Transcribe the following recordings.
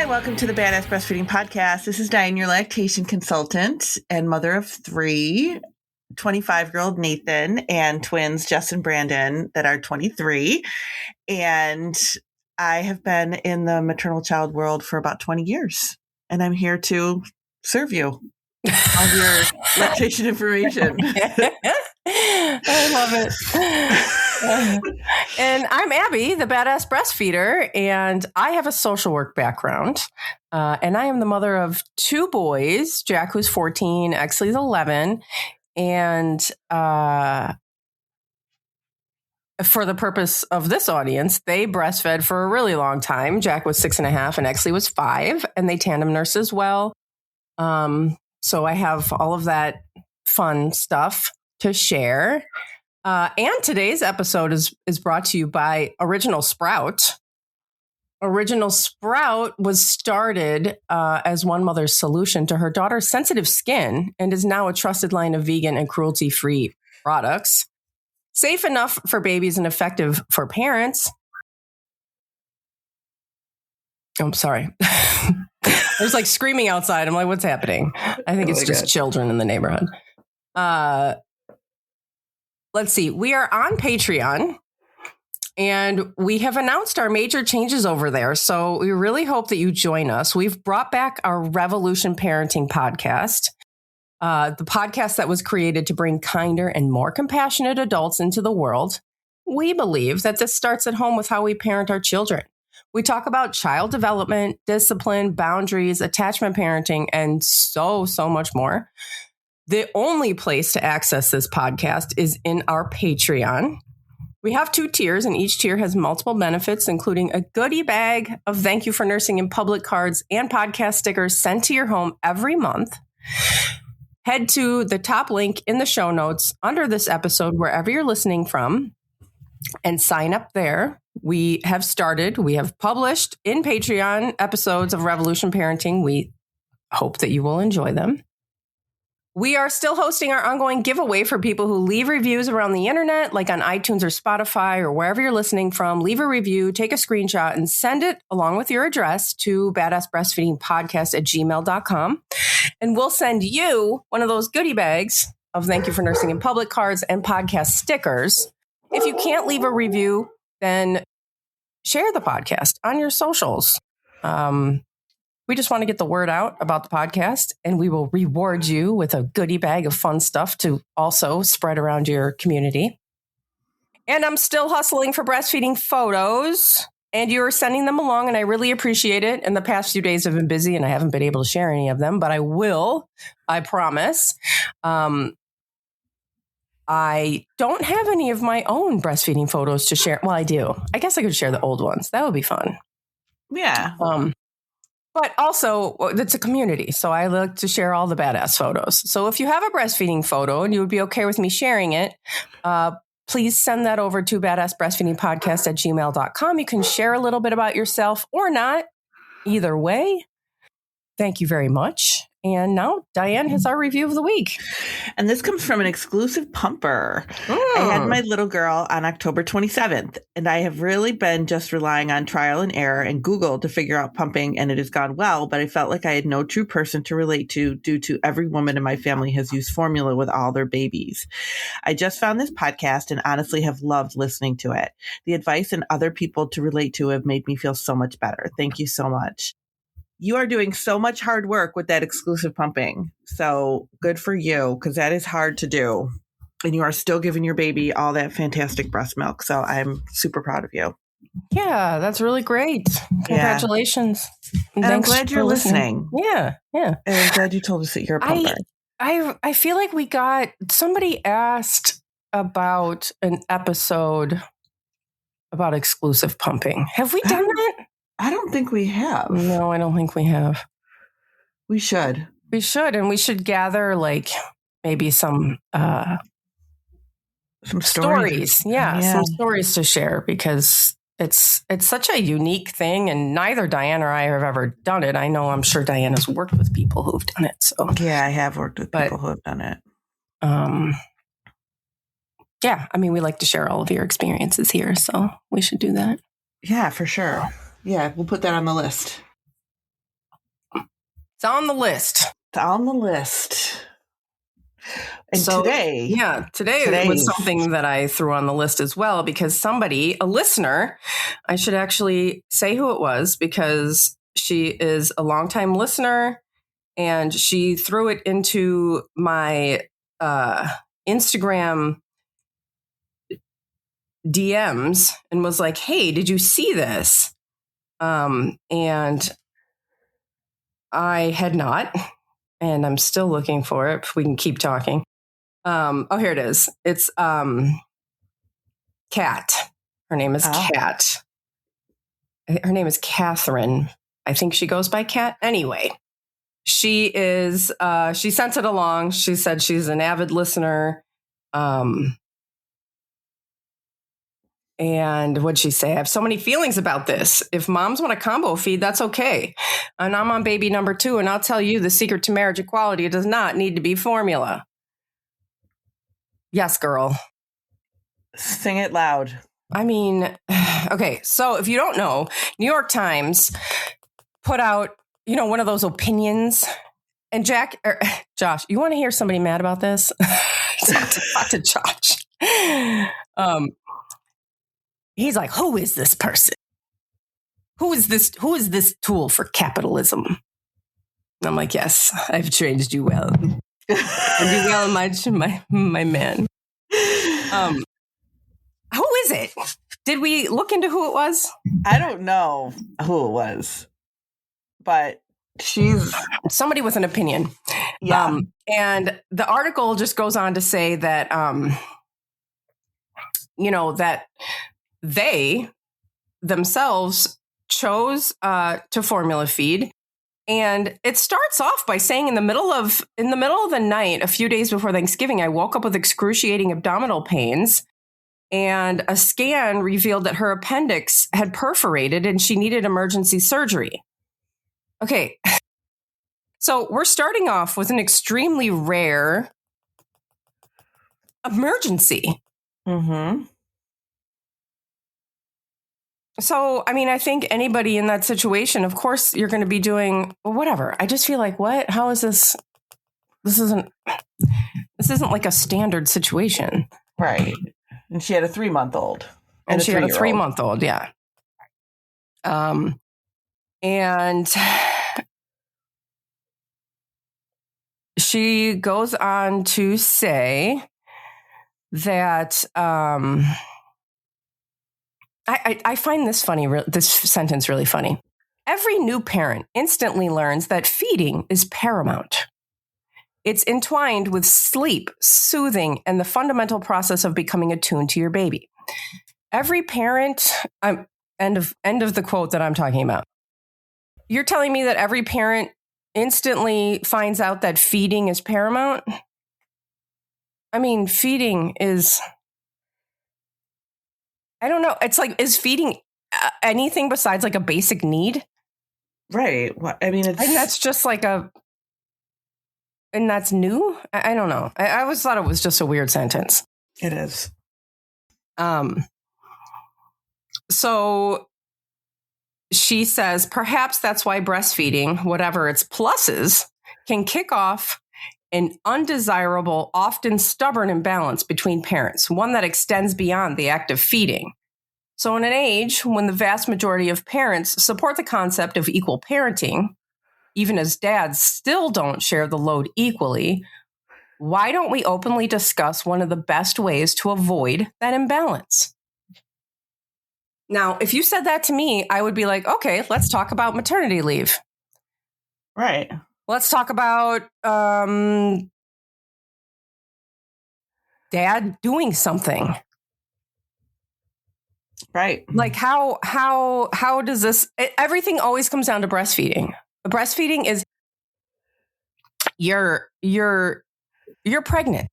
welcome to the Badass Breastfeeding Podcast. This is Dianne, your lactation consultant and mother of 3, 25-year-old Nathan and twins, Jess and Brandon, that are 23. And I have been in the maternal child world for about 20 years, and I'm here to serve you all your lactation information. I love it. And I'm Abby, the badass breastfeeder, and I have a social work background. And I am the mother of 2 boys, Jack, who's 14, Exley's 11. And for the purpose of this audience, they breastfed for a really long time. Jack was 6.5 and Exley was 5, and they tandem nursed as well. So I have all of that fun stuff to share. And today's episode is brought to you by Original Sprout. Original Sprout was started as one mother's solution to her daughter's sensitive skin and is now a trusted line of vegan and cruelty-free products. Safe enough for babies and effective for parents. I'm sorry. There's like screaming outside. I'm like, what's happening? I think it's just children in the neighborhood. Let's see. We are on Patreon, and we have announced our major changes over there. So we really hope that you join us. We've brought back our Revolution Parenting podcast, the podcast that was created to bring kinder and more compassionate adults into the world. We believe that this starts at home with how we parent our children. We talk about child development, discipline, boundaries, attachment parenting, and so much more. The only place to access this podcast is in our Patreon. We have 2 tiers, and each tier has multiple benefits, including a goodie bag of Thank You for Nursing in Public cards and podcast stickers sent to your home every month. Head to the top link in the show notes under this episode, wherever you're listening from, and sign up there. We have published in Patreon episodes of Revolution Parenting. We hope that you will enjoy them. We are still hosting our ongoing giveaway for people who leave reviews around the internet, like on iTunes or Spotify or wherever you're listening from. Leave a review, take a screenshot, and send it along with your address to badassbreastfeedingpodcast@gmail.com. And we'll send you one of those goodie bags of Thank You for Nursing in Public cards and podcast stickers. If you can't leave a review, then share the podcast on your socials. We just want to get the word out about the podcast, and we will reward you with a goodie bag of fun stuff to also spread around your community. And I'm still hustling for breastfeeding photos, and you're sending them along, and I really appreciate it. And the past few days have been busy, and I haven't been able to share any of them, but I will, I promise. I don't have any of my own breastfeeding photos to share. Well, I do. I guess I could share the old ones. That would be fun. Yeah. But also, it's a community, so I like to share all the badass photos. So if you have a breastfeeding photo and you would be okay with me sharing it, please send that over to badassbreastfeedingpodcast@gmail.com. You can share a little bit about yourself or not. Either way, thank you very much. And now Dianne has our review of the week. And this comes from an exclusive pumper. I had my little girl on October 27th, and I have really been just relying on trial and error and Google to figure out pumping, and it has gone well, but I felt like I had no true person to relate to due to every woman in my family has used formula with all their babies. I just found this podcast and honestly have loved listening to it. The advice and other people to relate to have made me feel so much better. Thank you so much. You are doing so much hard work with that exclusive pumping. So good for you, because that is hard to do. And you are still giving your baby all that fantastic breast milk. So I'm super proud of you. Yeah, that's really great. Congratulations. And I'm glad you're listening. Yeah. And I'm glad you told us that you're a pumper. I feel like somebody asked about an episode about exclusive pumping. Have we done that? I don't think we have. No, I don't think we have. We should. We should. And we should gather like maybe some stories. Yeah, some stories to share, because it's such a unique thing, and neither Dianne or I have ever done it. I'm sure Dianne has worked with people who've done it. So yeah, I have worked with people who have done it. Yeah, I mean, we like to share all of your experiences here, so we should do that. Yeah, for sure. Yeah, we'll put that on the list. It's on the list. It's on the list. And so, today was something that I threw on the list as well, because somebody, a listener, I should actually say who it was, because she is a longtime listener, and she threw it into my Instagram DMs and was like, hey, did you see this? And I had not, and I'm still looking for it. If we can keep talking. Here it is. It's Kat. Her name is Kat. Her name is Catherine. I think she goes by Kat. Anyway, she is. She sent it along. She said she's an avid listener. And what'd she say? I have so many feelings about this. If moms want a combo feed, that's okay. And I'm on baby number 2, and I'll tell you the secret to marriage equality, it does not need to be formula. Yes, girl. Sing it loud. I mean, okay. So if you don't know, New York Times put out, one of those opinions. And Josh, you want to hear somebody mad about this? Talk to Josh. He's like, who is this person? Who is this tool for capitalism? And I'm like, yes, I've trained you well. And you well, my man. Who is it? Did we look into who it was? I don't know who it was, but she's somebody with an opinion. Yeah. And the article just goes on to say that, that they themselves chose to formula feed. And it starts off by saying in the middle of the night, a few days before Thanksgiving, I woke up with excruciating abdominal pains, and a scan revealed that her appendix had perforated and she needed emergency surgery. Okay. So we're starting off with an extremely rare emergency. Mm-hmm. So, I mean, I think anybody in that situation, of course, you're going to be doing whatever. I just feel like, what? How is this? This isn't like a standard situation. Right. And she had a 3-month-old. And she had a 3-month-old, yeah. And she goes on to say that I find this funny, this sentence really funny. Every new parent instantly learns that feeding is paramount. It's entwined with sleep, soothing, and the fundamental process of becoming attuned to your baby. Every parent, end of the quote that I'm talking about. You're telling me that every parent instantly finds out that feeding is paramount? I mean, feeding is, I don't know. It's like, is feeding anything besides like a basic need? Right. I mean, it's... And that's just like and that's new? I don't know. I always thought it was just a weird sentence. It is. So she says, perhaps that's why breastfeeding, whatever its pluses, can kick off an undesirable, often stubborn imbalance between parents, one that extends beyond the act of feeding. So in an age when the vast majority of parents support the concept of equal parenting, even as dads still don't share the load equally, why don't we openly discuss one of the best ways to avoid that imbalance? Now, if you said that to me, I would be like, okay, let's talk about maternity leave. Right. Let's talk about dad doing something. Right. Like how does this, everything always comes down to breastfeeding. Breastfeeding is you're pregnant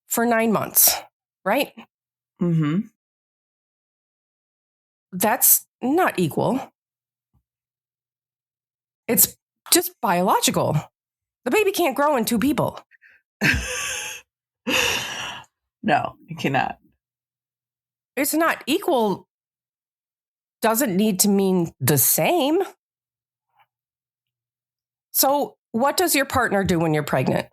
for 9 months, right? Mm-hmm. That's not equal. It's just biological. The baby can't grow in 2 people. No, it cannot. It's not equal. Doesn't need to mean the same. So what does your partner do when you're pregnant?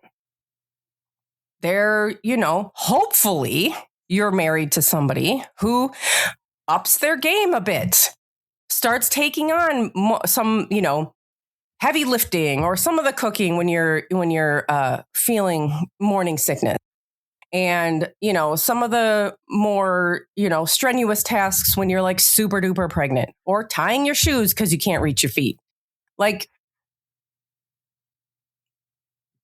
They're, hopefully you're married to somebody who ups their game a bit, starts taking on some, heavy lifting or some of the cooking when you're feeling morning sickness. And, some of the more, strenuous tasks when you're like super duper pregnant, or tying your shoes because you can't reach your feet. Like,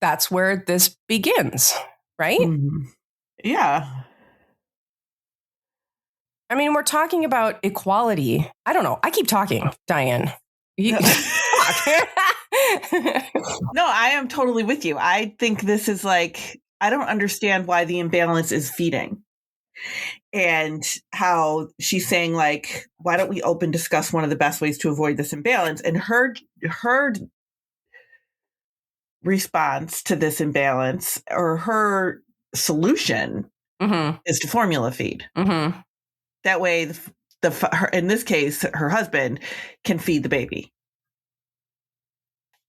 that's where this begins, right? Mm-hmm. Yeah. I mean, we're talking about equality. I don't know. I keep talking, Diane. No, I am totally with you. I think this is like, I don't understand why the imbalance is feeding, and how she's saying, like, why don't we discuss one of the best ways to avoid this imbalance? And her response to this imbalance, or her solution, is to formula feed. Mm-hmm. That way, in this case, her husband can feed the baby,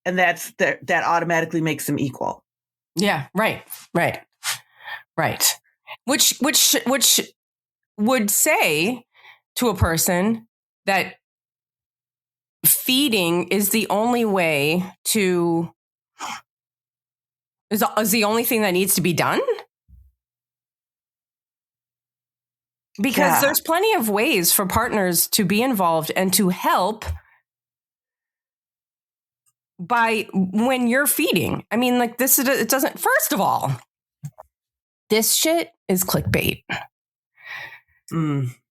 and that automatically makes them equal. Yeah, right. Which would say to a person that feeding is the only way is the only thing that needs to be done. Because there's plenty of ways for partners to be involved and to help when you're feeding. I mean, like, it doesn't, first of all, this shit is clickbait.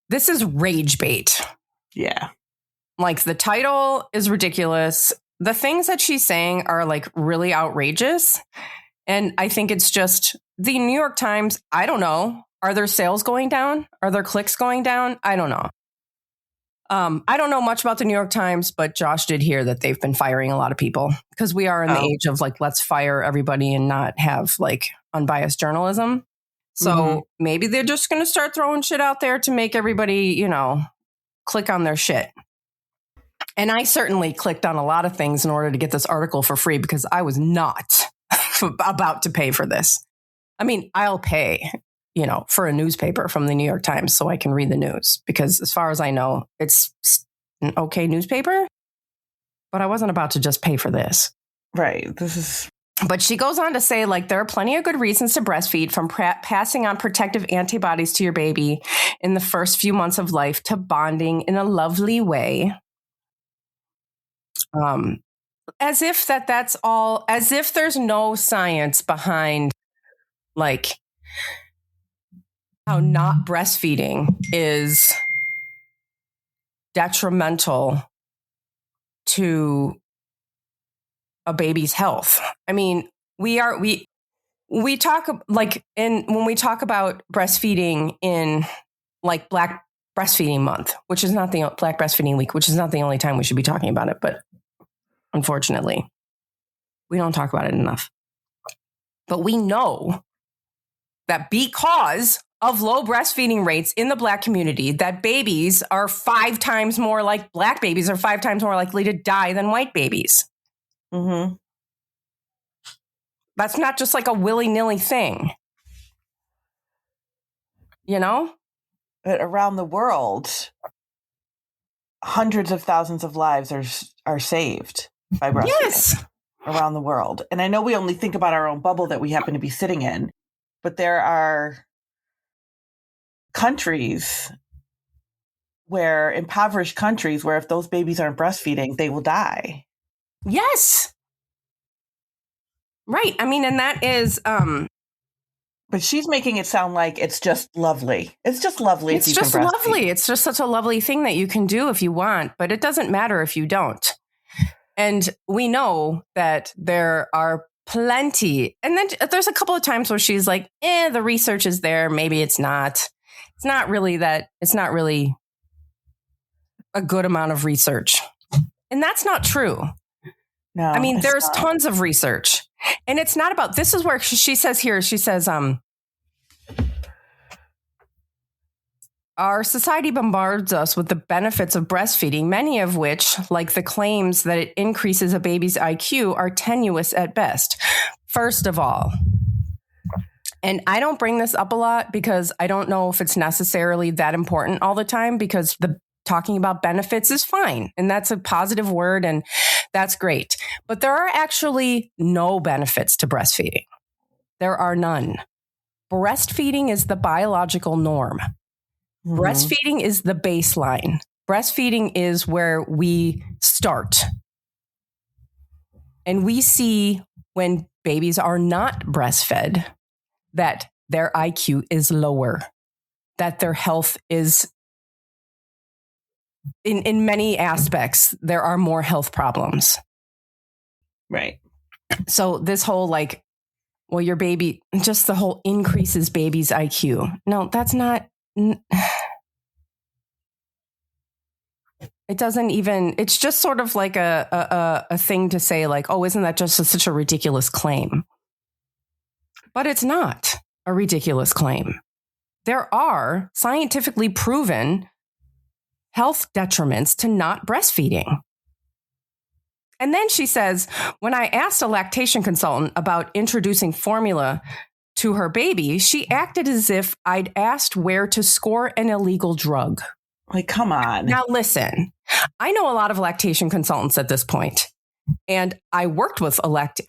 This is rage bait. Yeah. Like, the title is ridiculous. The things that she's saying are like really outrageous. And I think it's just the New York Times. I don't know. Are their sales going down? Are their clicks going down? I don't know. I don't know much about the New York Times, but Josh did hear that they've been firing a lot of people, because we are in the age of like, let's fire everybody and not have like unbiased journalism. So maybe they're just going to start throwing shit out there to make everybody, click on their shit. And I certainly clicked on a lot of things in order to get this article for free, because I was not about to pay for this. I mean, I'll pay, for a newspaper from the New York Times so I can read the news, because as far as I know, it's an okay newspaper, but I wasn't about to just pay for this. Right. But she goes on to say, like, there are plenty of good reasons to breastfeed, from passing on protective antibodies to your baby in the first few months of life to bonding in a lovely way. As if that's all, as if there's no science behind, like, how not breastfeeding is detrimental to a baby's health. I mean, we talk like when we talk about breastfeeding in like Black Breastfeeding Month, which is not the Black Breastfeeding Week, which is not the only time we should be talking about it, but unfortunately, we don't talk about it enough. But we know that because of low breastfeeding rates in the Black community, that babies are 5 times more like Black babies are 5 times more likely to die than white babies. Mm-hmm. That's not just like a willy-nilly thing. But around the world, hundreds of thousands of lives are saved by breastfeeding. Yes. Around the world. And I know we only think about our own bubble that we happen to be sitting in, but there are impoverished countries where if those babies aren't breastfeeding, they will die. Yes. Right. I mean, and that is, but she's making it sound like it's just lovely. It's just lovely. It's just lovely. It's just such a lovely thing that you can do if you want, but it doesn't matter if you don't. And we know that there are plenty. And then there's a couple of times where she's like, the research is there. Maybe it's not. It's not really a good amount of research. And that's not true. No, I mean, there's tons of research. And it's not about, this is where she says here, she says, Our society bombards us with the benefits of breastfeeding, many of which, like the claims that it increases a baby's IQ, are tenuous at best. First of all, and I don't bring this up a lot because I don't know if it's necessarily that important all the time, because talking about benefits is fine. And that's a positive word and that's great. But there are actually no benefits to breastfeeding. There are none. Breastfeeding is the biological norm. Mm-hmm. Breastfeeding is the baseline. Breastfeeding is where we start. And we see when babies are not breastfed that their IQ is lower, that their health is, in many aspects, there are more health problems. Right. So this whole well, your baby, just the whole increases baby's IQ. No, that's not. It doesn't even, it's just sort of like a thing to say oh, isn't that just such a ridiculous claim? But it's not a ridiculous claim. There are scientifically proven health detriments to not breastfeeding. And then she says, when I asked a lactation consultant about introducing formula to her baby, she acted as if I'd asked where to score an illegal drug. Come on. Now, listen, I know a lot of lactation consultants at this point, and I worked with a lactation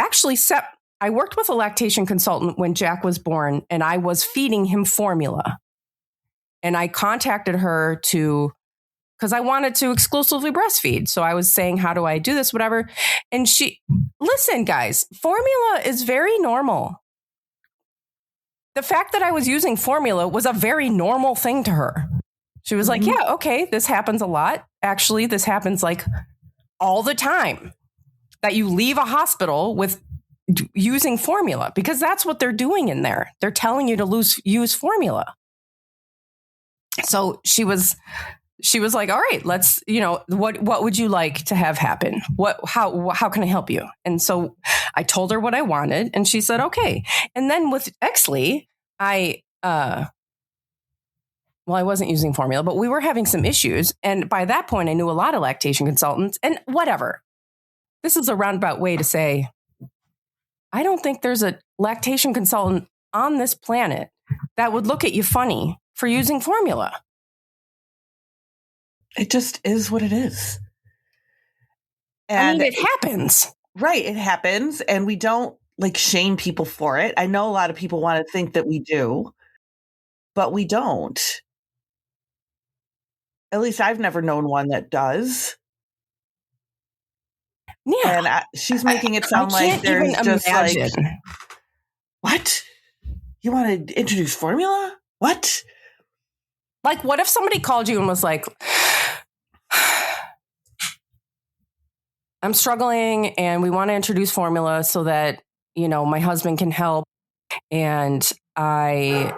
consultant when Jack was born, and I was feeding him formula. And I contacted her because I wanted to exclusively breastfeed. So I was saying, how do I do this, whatever. And listen, guys, formula is very normal. The fact that I was using formula was a very normal thing to her. She was like, yeah, okay, this happens a lot. Actually, this happens all the time, that you leave a hospital with using formula, because that's what they're doing in there. They're telling you to use formula. So she was like, all right, let's, what would you like to have happen? How can I help you? And so I told her what I wanted, and she said, okay. And then with Exley, I wasn't using formula, but we were having some issues. And by that point, I knew a lot of lactation consultants and whatever. This is a roundabout way to say, I don't think there's a lactation consultant on this planet that would look at you funny for using formula. It just is what it is. And it happens. Right. It happens. And we don't shame people for it. I know a lot of people want to think that we do, but we don't. At least I've never known one that does. Yeah. And she's making it sound like there's just what? You want to introduce formula? What? What if somebody called you and was like, I'm struggling and we want to introduce formula so that, my husband can help. And I'm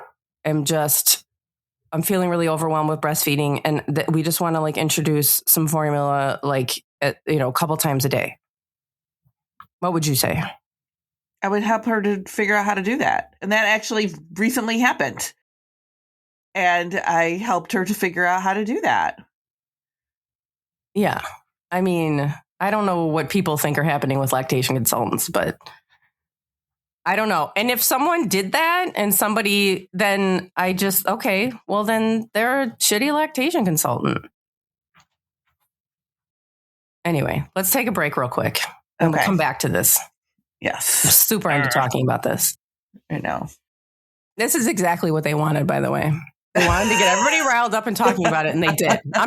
feeling really overwhelmed with breastfeeding. And we just want to introduce some formula, a couple times a day. What would you say? I would help her to figure out how to do that. And that actually recently happened. And I helped her to figure out how to do that. Yeah. I don't know what people think are happening with lactation consultants, but I don't know. And if someone did that and then then they're a shitty lactation consultant. Anyway, let's take a break real quick. And we'll come back to this. Yes. I'm super into talking about this. I know. This is exactly what they wanted, by the way. They wanted to get everybody riled up and talking about it, and they did. I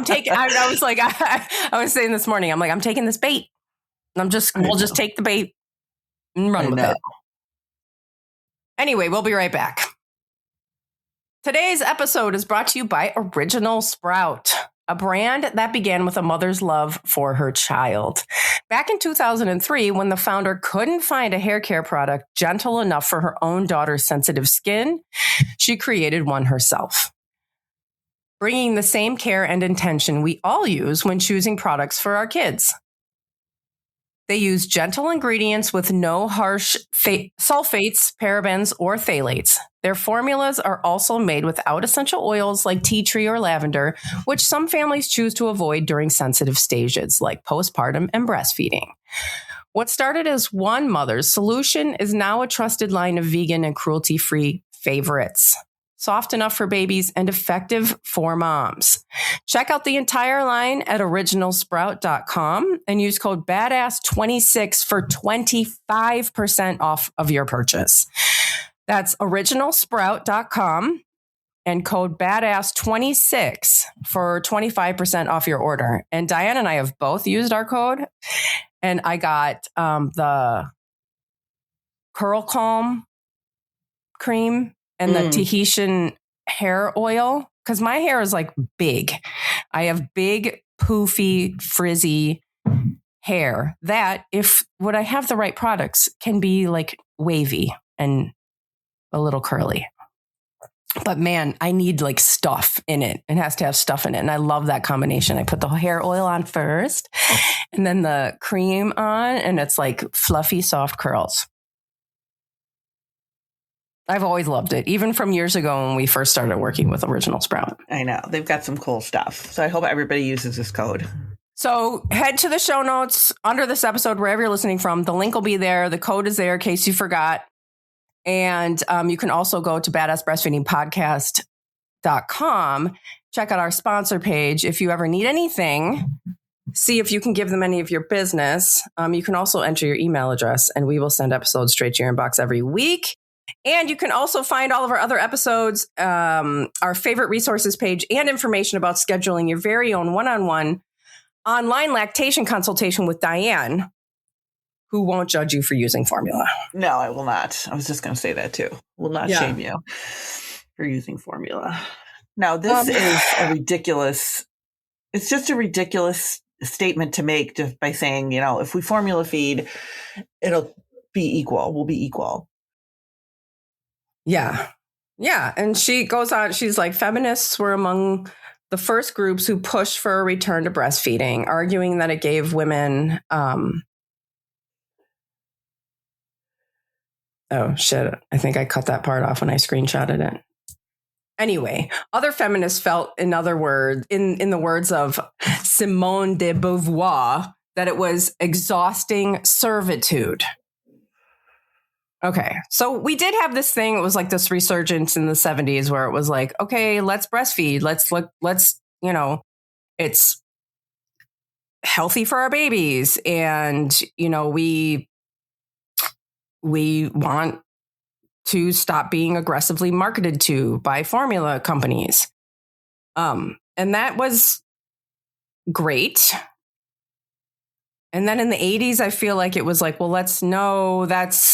was saying this morning, I'm taking this bait. We'll just take the bait and run with it. Anyway, we'll be right back. Today's episode is brought to you by Original Sprout, a brand that began with a mother's love for her child. Back in 2003, when the founder couldn't find a hair care product gentle enough for her own daughter's sensitive skin, she created one herself, bringing the same care and intention we all use when choosing products for our kids. They use gentle ingredients with no harsh sulfates, parabens, or phthalates. Their formulas are also made without essential oils like tea tree or lavender, which some families choose to avoid during sensitive stages like postpartum and breastfeeding. What started as one mother's solution is now a trusted line of vegan and cruelty-free favorites. Soft enough for babies and effective for moms. Check out the entire line at originalsprout.com and use code BADASS26 for 25% off of your purchase. That's originalsprout.com and code BADASS26 for 25% off your order. And Diane and I have both used our code, and I got the Curl Calm cream and the Tahitian hair oil, because my hair is like big. I have big, poofy, frizzy hair that, if would I have the right products, can be like wavy and a little curly. But man, I need like stuff in it. It has to have stuff in it. And I love that combination. I put the hair oil on first and then the cream on, and it's like fluffy, soft curls. I've always loved it, even from years ago when we first started working with Original Sprout. I know. They've got some cool stuff. So I hope everybody uses this code. So head to the show notes under this episode, wherever you're listening from. The link will be there. The code is there in case you forgot. And you can also go to badassbreastfeedingpodcast.com. Check out our sponsor page. If you ever need anything, see if you can give them any of your business. You can also enter your email address, and we will send episodes straight to your inbox every week. And you can also find all of our other episodes, our favorite resources page, and information about scheduling your very own one-on-one online lactation consultation with Diane, who won't judge you for using formula. No, I will not. I was just going to say that too. Will not shame you for using formula. Now, this is a ridiculous, it's just a ridiculous statement to make just by saying, you know, if we formula feed, it'll be equal. We'll be equal. Yeah. Yeah. And she goes on, she's like, feminists were among the first groups who pushed for a return to breastfeeding, arguing that it gave women, oh shit, I think I cut that part off when I screenshotted it. Anyway, other feminists felt, in other words, in the words of Simone de Beauvoir, that it was exhausting servitude. Okay, so we did have this thing. It was like this resurgence in the 70s where it was like, okay, let's breastfeed. Let's, you know, it's healthy for our babies. And, you know, we want to stop being aggressively marketed to by formula companies. And that was great. And then in the 80s, I feel like it was like, well, that's,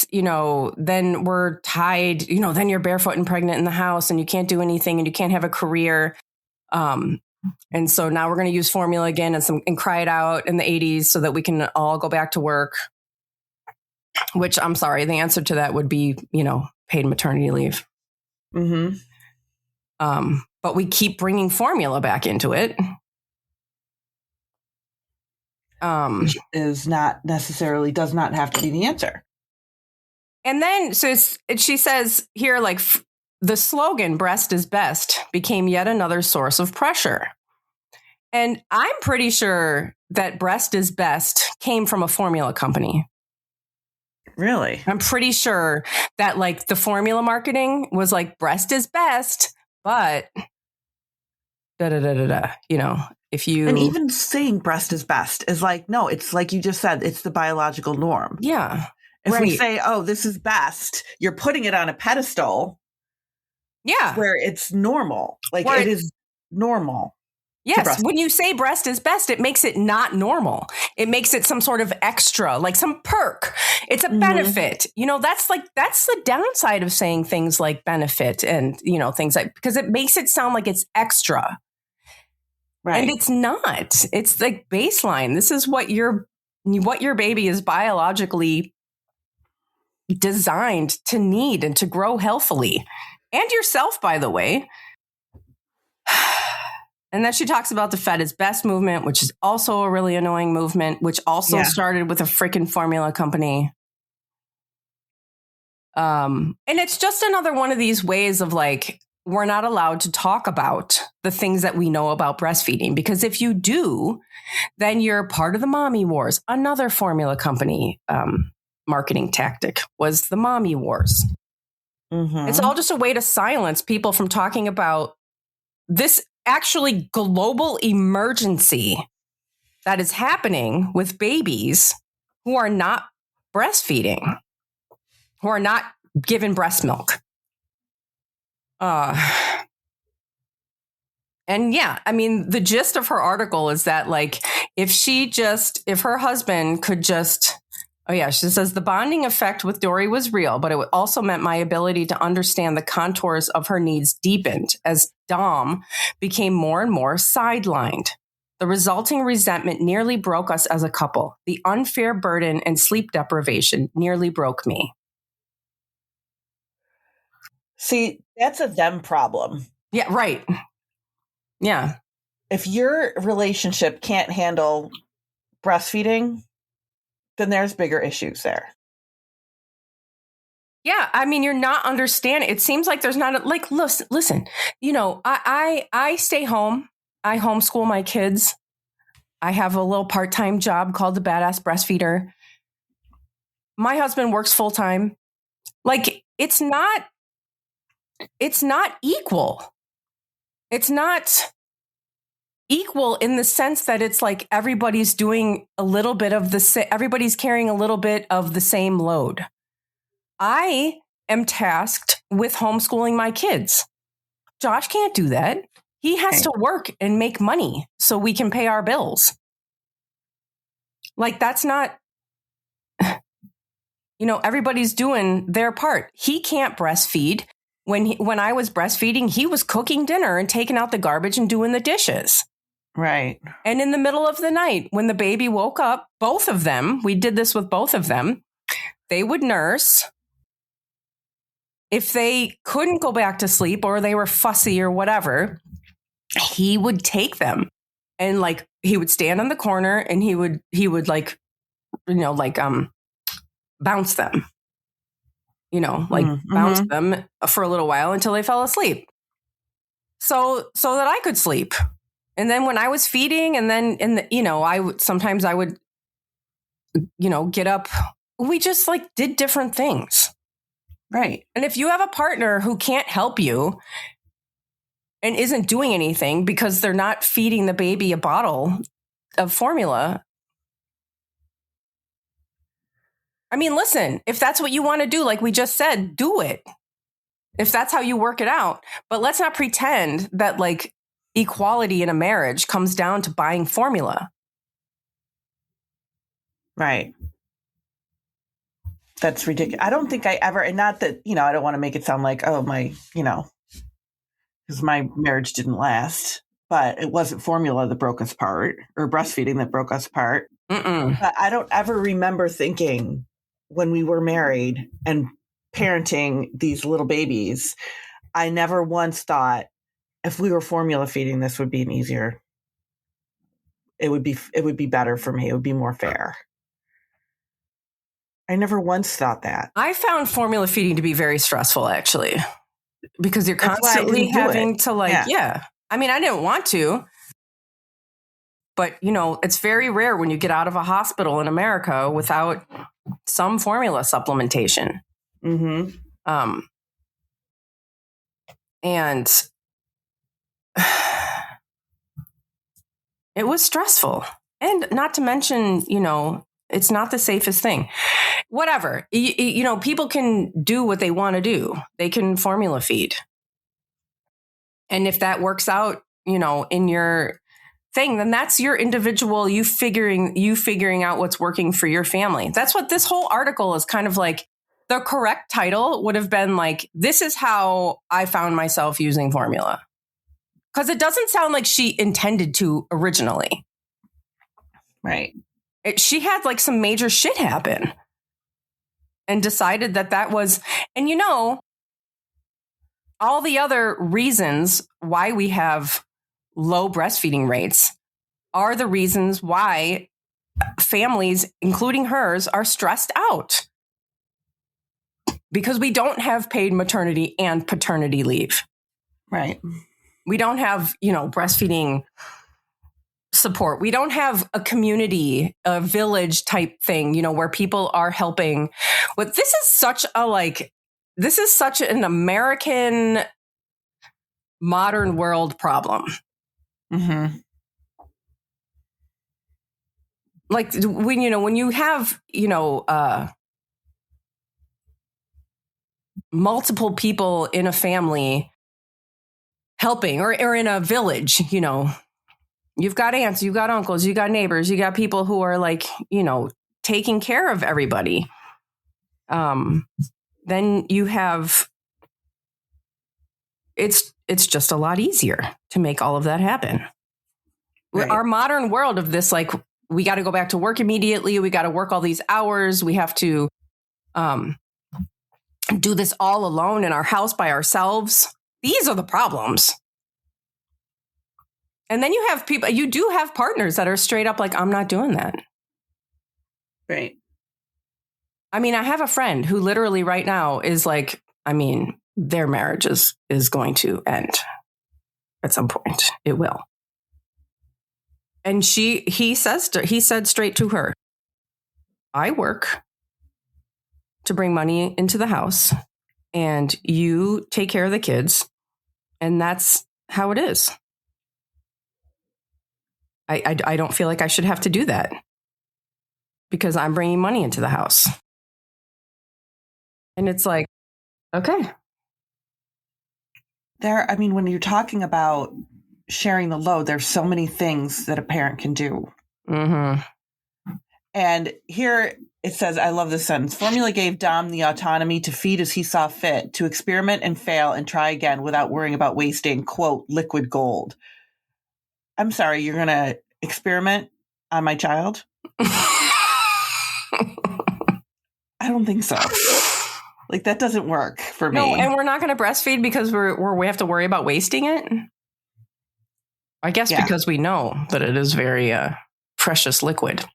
you know, then we're tied, you know, then you're barefoot and pregnant in the house and you can't do anything and you can't have a career. And so now we're going to use formula again and cry it out in the 80s so that we can all go back to work, which I'm sorry, the answer to that would be, you know, paid maternity leave. Mm-hmm. But we keep bringing formula back into it. Which is not necessarily, does not have to be the answer. And then, so she says here, like, the slogan, breast is best, became yet another source of pressure. And I'm pretty sure that breast is best came from a formula company. Really? I'm pretty sure that, like, the formula marketing was like, breast is best, but you know. And even saying breast is best is like, no, it's like you just said, it's the biological norm. Yeah. If we say, oh, this is best, you're putting it on a pedestal. Yeah. Where it's normal. Like it is normal. Yes. When you say breast is best, it makes it not normal. It makes it some sort of extra, like some perk. It's a benefit. You know, that's the downside of saying things like benefit and, you know, things like, because it makes it sound like it's extra. Right. And it's not. It's like baseline. This is what your baby is biologically designed to need and to grow healthily. And yourself, by the way. And then she talks about the Fed is Best movement, which is also a really annoying movement, which also started with a freaking formula company. And it's just another one of these ways of like, we're not allowed to talk about the things that we know about breastfeeding, because if you do, then you're part of the mommy wars. Another formula company marketing tactic was the mommy wars. Mm-hmm. It's all just a way to silence people from talking about this actually global emergency that is happening with babies who are not breastfeeding, who are not given breast milk. And yeah, I mean, the gist of her article is that like, if her husband could just, she says the bonding effect with Dory was real, but it also meant my ability to understand the contours of her needs deepened as Dom became more and more sidelined. The resulting resentment nearly broke us as a couple. The unfair burden and sleep deprivation nearly broke me. See, that's a them problem. Yeah, right. Yeah. If your relationship can't handle breastfeeding, then there's bigger issues there. Yeah, I mean, you're not understanding. It seems like there's not listen, you know, I stay home. I homeschool my kids. I have a little part-time job called the Badass Breastfeeder. My husband works full-time. Like, it's not equal. It's not equal in the sense that it's like everybody's doing a little bit of everybody's carrying a little bit of the same load. I am tasked with homeschooling my kids. Josh can't do that. He has to work and make money so we can pay our bills. Like, that's not, you know, everybody's doing their part. He can't breastfeed. When I was breastfeeding, he was cooking dinner and taking out the garbage and doing the dishes. Right. And in the middle of the night, when the baby woke up, both of them, we did this with both of them, they would nurse. If they couldn't go back to sleep or they were fussy or whatever, he would take them and like, he would stand on the corner and he would like, you know, like, bounce them, you know, like bounce them for a little while until they fell asleep. So that I could sleep. And then when I was feeding and then you know, sometimes I would, you know, get up. We just like did different things. Right. And if you have a partner who can't help you and isn't doing anything because they're not feeding the baby a bottle of formula. I mean, listen, if that's what you want to do, like we just said, do it. If that's how you work it out. But let's not pretend that like equality in a marriage comes down to buying formula. Right. That's ridiculous. I don't think I ever, and not that, you know, I don't want to make it sound like, oh, my, you know, because my marriage didn't last, but it wasn't formula that broke us apart or breastfeeding that broke us apart. But I don't ever remember thinking when we were married and parenting these little babies, I never once thought if we were formula feeding, this would be an easier, it would be better for me. It would be more fair. I never once thought that. I found formula feeding to be very stressful, actually, because you're constantly having to like, I mean, I didn't want to, but you know, it's very rare when you get out of a hospital in America without some formula supplementation. Mm-hmm. And it was stressful. And not to mention, you know, it's not the safest thing. Whatever. You know, people can do what they want to do. They can formula feed. And if that works out, you know, in your thing, then that's your individual, you figuring out what's working for your family. That's what this whole article is kind of like. The correct title would have been like, this is how I found myself using formula. Because it doesn't sound like she intended to originally. Right. She had like some major shit happen and decided that was, and you know, all the other reasons why we have low breastfeeding rates are the reasons why families, including hers, are stressed out. Because we don't have paid maternity and paternity leave. Right. We don't have, breastfeeding support. We don't have a community, a village type thing, where people are helping. But this is such an American modern world problem. Mm-hmm. Like when you have, multiple people in a family helping or in a village, you've got aunts, you've got uncles, you got neighbors, you got people who are like, taking care of everybody. Then you have, it's just a lot easier to make all of that happen. Right. Our modern world of this, like, we got to go back to work immediately. We got to work all these hours. We have to do this all alone in our house by ourselves. These are the problems. And then you do have partners that are straight up like, I'm not doing that. Right. I mean, I have a friend who literally right now is like, their marriage is going to end at some point. It will. And he said straight to her, I work to bring money into the house and you take care of the kids. And that's how it is. I don't feel like I should have to do that because I'm bringing money into the house. And it's like, okay. When you're talking about sharing the load, there's so many things that a parent can do. Mm-hmm. And here it says, I love this sentence. Formula gave Dom the autonomy to feed as he saw fit, to experiment and fail and try again without worrying about wasting, quote, liquid gold. I'm sorry, you're going to experiment on my child? I don't think so. Like, that doesn't work for me. No, and we're not going to breastfeed because we have to worry about wasting it? I guess because we know that it is very precious liquid.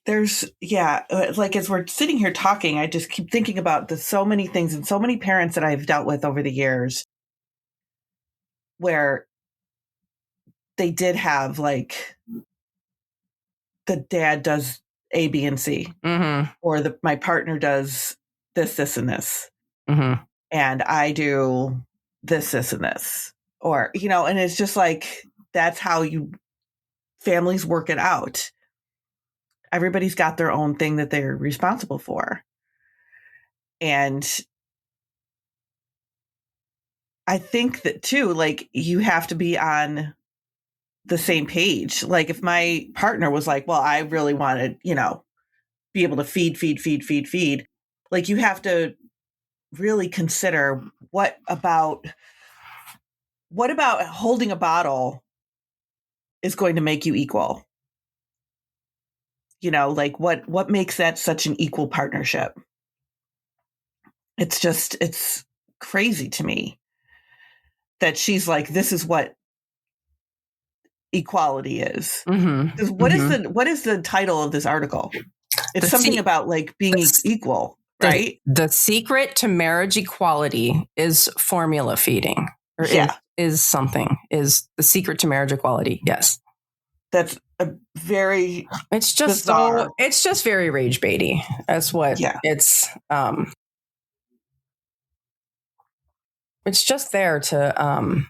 Like as we're sitting here talking, I just keep thinking about so many things and so many parents that I've dealt with over the years where they did have like the dad does A, B, and C, mm-hmm. or my partner does this, and this, mm-hmm. and I do this, and this, or, and it's just like, that's how families work it out. Everybody's got their own thing that they're responsible for. And I think that too, like, you have to be on the same page. Like if my partner was like, well, I really want to, be able to feed. Like you have to really consider what about holding a bottle is going to make you equal? Like what makes that such an equal partnership? It's crazy to me that she's like, this is what equality is. Mm-hmm. What is the title of this article? It's something about like being equal, right? The secret to marriage equality is formula feeding, or is the secret to marriage equality. Yes. That's a very, it's just bizarre. It's just very rage baity. That's what it's just there to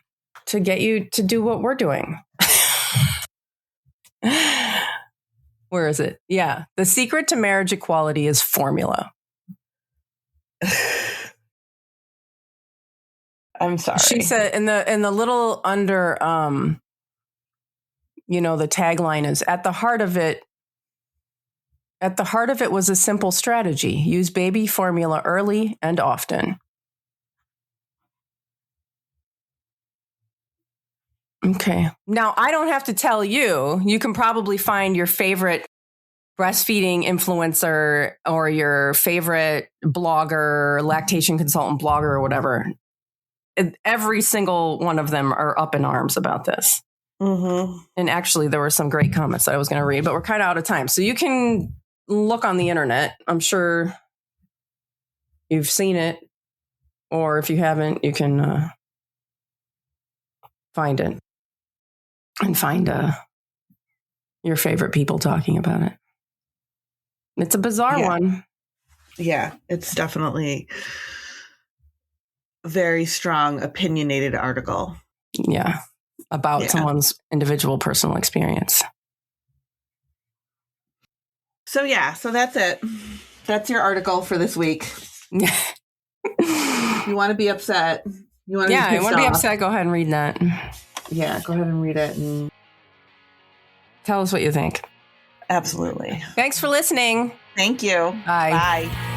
get you to do what we're doing. Where is it? Yeah. The secret to marriage equality is formula. I'm sorry. She said in the little under, the tagline is at the heart of it was a simple strategy. Use baby formula early and often. Okay. Now, I don't have to tell you. You can probably find your favorite breastfeeding influencer or your favorite blogger, lactation consultant blogger or whatever, every single one of them are up in arms about this. Mm-hmm. And actually, there were some great comments that I was going to read, but we're kind of out of time. So you can look on the internet. I'm sure you've seen it. Or if you haven't, you can find it and find your favorite people talking about it. It's a bizarre one. Yeah, it's definitely a very strong, opinionated article. Yeah, about someone's individual personal experience. So that's it. That's your article for this week. You want to be upset. You want to I want to be upset. Go ahead and read that. Yeah, go ahead and read it and tell us what you think. Absolutely. Thanks for listening. Thank you. Bye. Bye.